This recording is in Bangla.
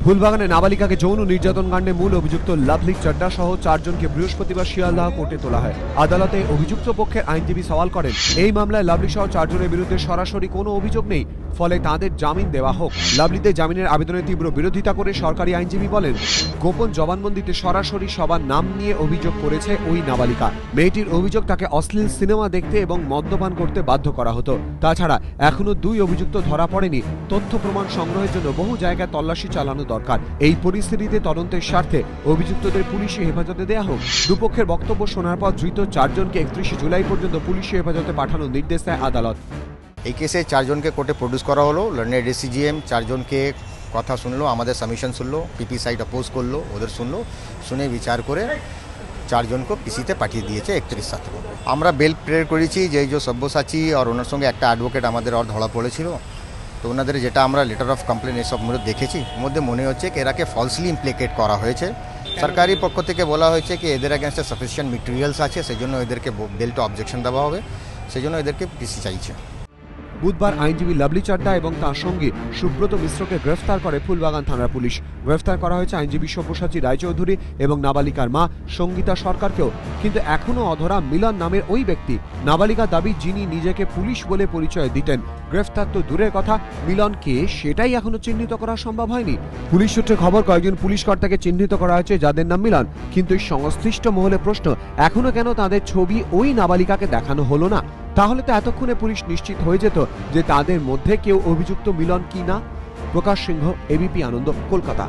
ফুলবাগানে নাবালিকাকে যৌন নির্যাতন কাণ্ডে মূল অভিযুক্ত লাভলি চাড্ডা সহ 4 জনকে বৃহস্পতিবার শিয়ালদাহ কোর্টে তোলা হয়। আদালতে অভিযুক্ত পক্ষের আইনজীবী সওয়াল করেন, এই মামলায় লাভলি সহ 4 জনের বিরুদ্ধে সরাসরি কোনো অভিযোগ নেই, ফলে তাদের জামিন দেওয়া হোক। লাভলিদের জামিনের আবেদনের তীব্র বিরোধিতা করে সরকারি আইনজীবী বলেন, গোপন জবানবন্দিতে সরাসরি সবার নাম নিয়ে অভিযোগ করেছে ওই নাবালিকা। মেয়েটির অভিযোগ তাকে অশ্লীল সিনেমা দেখতে এবং মদ্যপান করতে বাধ্য করা হতো। তাছাড়া এখনো 2 অভিযুক্ত ধরা পড়েনি। তথ্য প্রমাণ সংগ্রহের জন্য বহু জায়গায় তল্লাশি চালানো দরকার। এই পরিস্থিতিতে তদন্তের স্বার্থে অভিযুক্তদের পুলিশি হেফাজতে দেওয়া হোক। দুপক্ষের বক্তব্য শোনার পর ধৃত 4 জনকে 31 জুলাই পর্যন্ত পুলিশি হেফাজতে পাঠানোর নির্দেশ দেয় আদালত। এই কেসে 4 জনকে কোর্টে প্রডিউস করা হলো। লন্ডনের ডিসিজিএম 4 জনকে কথা শুনলো, আমাদের সাবমিশন শুনলো, পিপি সাইড অপোজ করলো, ওদের শুনলো, শুনে বিচার করে 4 জনকে পিসিতে পাঠিয়ে দিয়েছে 31/7। আমরা বেল প্রেয়ার করেছি যে সব্যসাচী আর ওনার সঙ্গে একটা অ্যাডভোকেট আমাদের আর ধরা পড়েছিল, তো ওনাদের যেটা আমরা লেটার অফ কমপ্লেন এসব দেখেছি, মধ্যে মনে হচ্ছে কি এরাকে ফলসলি ইমপ্লিকেট করা হয়েছে। সরকারি পক্ষ থেকে বলা হয়েছে কি এদের অ্যাগেনস্টে সাফিসিয়েন্ট মেটেরিয়ালস আছে, সেই জন্য এদেরকে বেল টু অবজেকশন দেওয়া হবে, সেই জন্য এদেরকে পিসি চাইছে। বুধবার আইনজীবী লাভলি চাড্ডা এবং তাঁর সঙ্গে সুব্রত মিশ্রকে গ্রেফতার করে ফুলবাগান থানার পুলিশ। গ্রেফতার করা হয়েছে আইনজীবী সব্যসাচী রায়চৌধুরী এবং নাবালিকার মা সঙ্গীতা সরকারকেও। কিন্তু এখনও অধরা মিলন নামের ওই ব্যক্তি। নাবালিকা দাবি, যিনি নিজেকে পুলিশ বলে পরিচয় দিতেন। গ্রেফতার তো দূরের কথা, মিলন কে সেটাই এখনো চিহ্নিত করা সম্ভব হয়নি। পুলিশ সূত্রে খবর, কয়েকজন পুলিশ কর্তাকে চিহ্নিত করা হয়েছে যাদের নাম মিলন, কিন্তু সংশ্লিষ্ট মহলে প্রশ্ন, এখনো কেন তাদের ছবি ওই নাবালিকাকে দেখানো হলো না? তাহলে তো এতক্ষণে পুলিশ নিশ্চিত হয়ে যেত যে তাদের মধ্যে কেউ অভিযুক্ত মিলন কি না। প্রকাশ সিংহ, এবিপি আনন্দ, কলকাতা।